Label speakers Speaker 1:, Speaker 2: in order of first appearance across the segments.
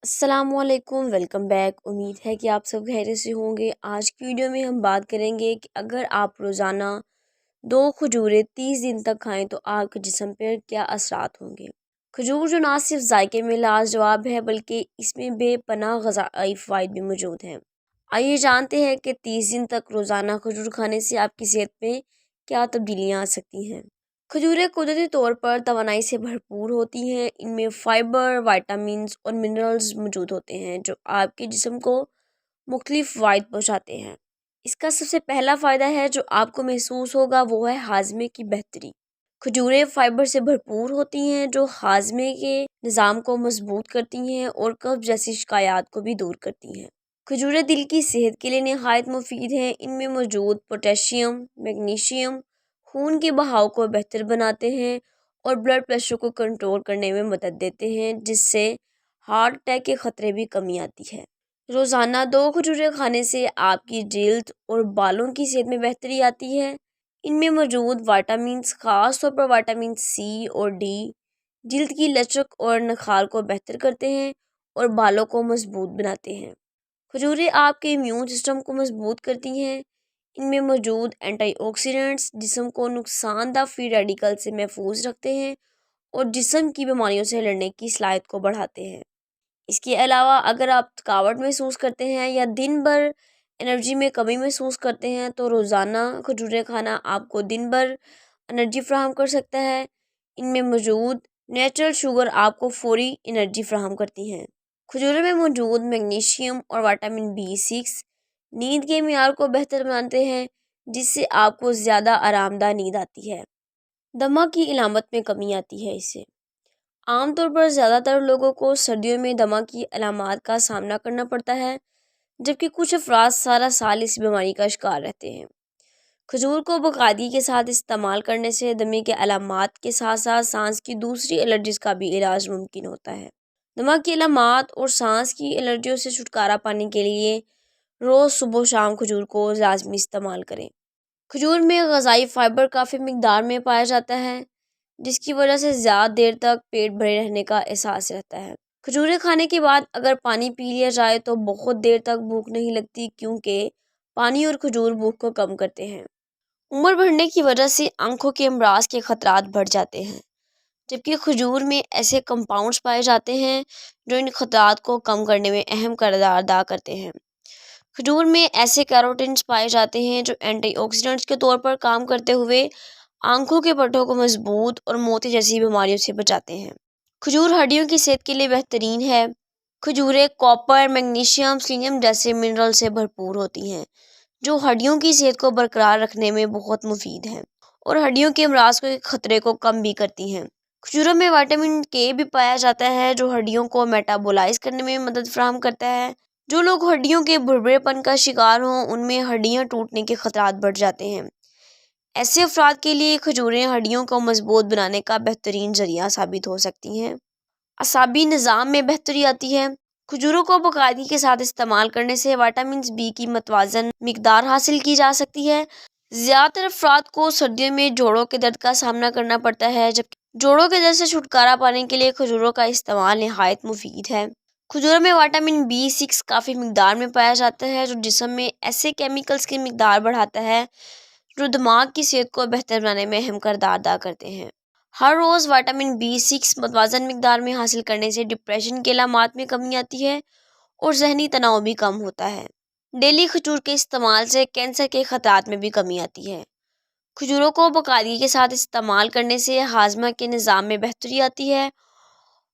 Speaker 1: السلام علیکم، welcome back. امید ہے کہ آپ سب خیریت سے ہوں گے۔ آج کی ویڈیو میں ہم بات کریں گے کہ اگر آپ روزانہ 2 کھجوریں 30 دن تک کھائیں تو آپ کے جسم پر کیا اثرات ہوں گے۔ کھجور جو نہ صرف ذائقے میں لاجواب ہے بلکہ اس میں بے پناہ غذائی فوائد بھی موجود ہیں۔ آئیے جانتے ہیں کہ 30 دن تک روزانہ کھجور کھانے سے آپ کی صحت میں کیا تبدیلیاں آ سکتی ہیں۔ کھجوریں قدرتی طور پر توانائی سے بھرپور ہوتی ہیں۔ ان میں فائبر، وائٹامنز اور منرلز موجود ہوتے ہیں جو آپ کے جسم کو مختلف فوائد پہنچاتے ہیں۔ اس کا سب سے پہلا فائدہ ہے جو آپ کو محسوس ہوگا وہ ہے ہاضمے کی بہتری۔ کھجوریں فائبر سے بھرپور ہوتی ہیں جو ہاضمے کے نظام کو مضبوط کرتی ہیں اور قبض جیسی شکایات کو بھی دور کرتی ہیں۔ کھجوریں دل کی صحت کے لیے نہایت مفید ہیں۔ ان میں موجود پوٹیشیم، میگنیشیم خون کے بہاؤ کو بہتر بناتے ہیں اور بلڈ پریشر کو کنٹرول کرنے میں مدد دیتے ہیں، جس سے ہارٹ اٹیک کے خطرے بھی کمی آتی ہے۔ روزانہ 2 کھجوریں کھانے سے آپ کی جلد اور بالوں کی صحت میں بہتری آتی ہے۔ ان میں موجود وائٹامنز، خاص طور پر وائٹامن سی اور ڈی، جلد کی لچک اور نکھار کو بہتر کرتے ہیں اور بالوں کو مضبوط بناتے ہیں۔ کھجوریں آپ کے امیون سسٹم کو مضبوط کرتی ہیں۔ ان میں موجود اینٹی آکسیڈنٹس جسم کو نقصان دہ فری ریڈیکل سے محفوظ رکھتے ہیں اور جسم کی بیماریوں سے لڑنے کی صلاحیت کو بڑھاتے ہیں۔ اس کے علاوہ اگر آپ تھکاوٹ محسوس کرتے ہیں یا دن بھر انرجی میں کمی محسوس کرتے ہیں تو روزانہ کھجوریں کھانا آپ کو دن بھر انرجی فراہم کر سکتا ہے۔ ان میں موجود نیچرل شوگر آپ کو فوری انرجی فراہم کرتی ہیں۔ کھجوروں میں موجود میگنیشیم اور وائٹامن B6 نیند کے معیار کو بہتر بناتے ہیں، جس سے آپ کو زیادہ آرام دہ نیند آتی ہے۔ دمہ کی علامت میں کمی آتی ہے۔ اس سے عام طور پر زیادہ تر لوگوں کو سردیوں میں دمہ کی علامات کا سامنا کرنا پڑتا ہے، جبکہ کچھ افراد سارا سال اس بیماری کا شکار رہتے ہیں۔ کھجور کو باقاعدگی کے ساتھ استعمال کرنے سے دمے کے علامات کے ساتھ ساتھ سانس کی دوسری الرجیز کا بھی علاج ممکن ہوتا ہے۔ دمہ کی علامات اور سانس کی الرجیوں سے چھٹکارا پانے کے لیے روز صبح و شام کھجور کو لازمی استعمال کریں۔ کھجور میں غذائی فائبر کافی مقدار میں پایا جاتا ہے، جس کی وجہ سے زیادہ دیر تک پیٹ بھرے رہنے کا احساس رہتا ہے۔ کھجوریں کھانے کے بعد اگر پانی پی لیا جائے تو بہت دیر تک بھوک نہیں لگتی، کیونکہ پانی اور کھجور بھوک کو کم کرتے ہیں۔ عمر بڑھنے کی وجہ سے آنکھوں کے امراض کے خطرات بڑھ جاتے ہیں، جبکہ کھجور میں ایسے کمپاؤنڈز پائے جاتے ہیں جو ان خطرات کو کم کرنے میں اہم کردار ادا کرتے ہیں۔ کھجور میں ایسے کیروٹینز پائے جاتے ہیں جو اینٹی آکسیڈنٹس کے طور پر کام کرتے ہوئے آنکھوں کے پٹھوں کو مضبوط اور موتی جیسی بیماریوں سے بچاتے ہیں۔ کھجور ہڈیوں کی صحت کے لیے بہترین ہے۔ کھجوریں کاپر، میگنیشیم، سیلینیم جیسے منرل سے بھرپور ہوتی ہیں جو ہڈیوں کی صحت کو برقرار رکھنے میں بہت مفید ہیں اور ہڈیوں کے امراض کے خطرے کو کم بھی کرتی ہیں۔ کھجوروں میں وائٹامن کے بھی پایا جاتا ہے جو ہڈیوں کو میٹابولائز کرنے میں مدد فراہم کرتا ہے۔ جو لوگ ہڈیوں کے بھربھرے پن کا شکار ہوں ان میں ہڈیاں ٹوٹنے کے خطرات بڑھ جاتے ہیں۔ ایسے افراد کے لیے کھجوریں ہڈیوں کو مضبوط بنانے کا بہترین ذریعہ ثابت ہو سکتی ہیں۔ اعصابی نظام میں بہتری آتی ہے۔ کھجوروں کو باقاعدگی کے ساتھ استعمال کرنے سے وائٹامن B کی متوازن مقدار حاصل کی جا سکتی ہے۔ زیادہ تر افراد کو سردیوں میں جوڑوں کے درد کا سامنا کرنا پڑتا ہے، جبکہ جوڑوں کے درد سے چھٹکارا پانے کے لیے کھجوروں کا استعمال نہایت مفید ہے۔ کھجوروں میں وائٹامن B6 کافی مقدار میں پایا جاتا ہے جو جسم میں ایسے کیمیکلز کی مقدار بڑھاتا ہے جو دماغ کی صحت کو بہتر بنانے میں اہم کردار ادا کرتے ہیں۔ ہر روز وائٹامن B6 متوازن مقدار میں حاصل کرنے سے ڈپریشن کے علامات میں کمی آتی ہے اور ذہنی تناؤ بھی کم ہوتا ہے۔ ڈیلی کھجور کے استعمال سے کینسر کے خطرات میں بھی کمی آتی ہے۔ کھجوروں کو باقاعدگی کے ساتھ استعمال کرنے سے ہاضمہ کے نظام میں بہتری آتی ہے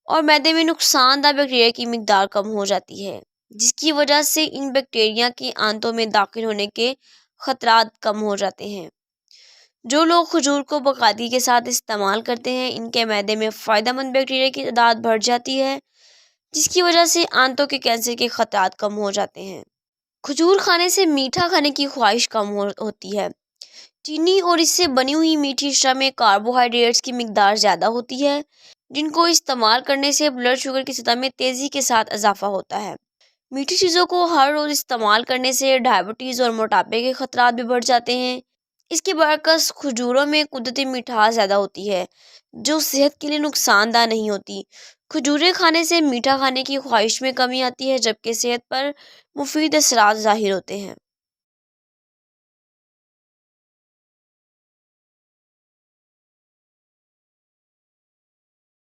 Speaker 1: اور معدے میں نقصان دہ بیکٹیریا کی مقدار کم ہو جاتی ہے، جس کی وجہ سے ان بیکٹیریا کے آنتوں میں داخل ہونے کے خطرات کم ہو جاتے ہیں۔ جو لوگ کھجور کو باقاعدگی کے ساتھ استعمال کرتے ہیں ان کے معدے میں فائدہ مند بیکٹیریا کی تعداد بڑھ جاتی ہے، جس کی وجہ سے آنتوں کے کینسر کے خطرات کم ہو جاتے ہیں۔ کھجور کھانے سے میٹھا کھانے کی خواہش کم ہوتی ہے۔ چینی اور اس سے بنی ہوئی میٹھی اشیاء میں کاربوہائیڈریٹس کی مقدار زیادہ ہوتی ہے، جن کو استعمال کرنے سے بلڈ شوگر کی سطح میں تیزی کے ساتھ اضافہ ہوتا ہے۔ میٹھی چیزوں کو ہر روز استعمال کرنے سے ڈائبٹیز اور موٹاپے کے خطرات بھی بڑھ جاتے ہیں۔ اس کے برعکس کھجوروں میں قدرتی مٹھاس زیادہ ہوتی ہے جو صحت کے لیے نقصان دہ نہیں ہوتی۔ کھجوریں کھانے سے میٹھا کھانے کی خواہش میں کمی آتی ہے، جبکہ صحت پر مفید اثرات ظاہر ہوتے ہیں۔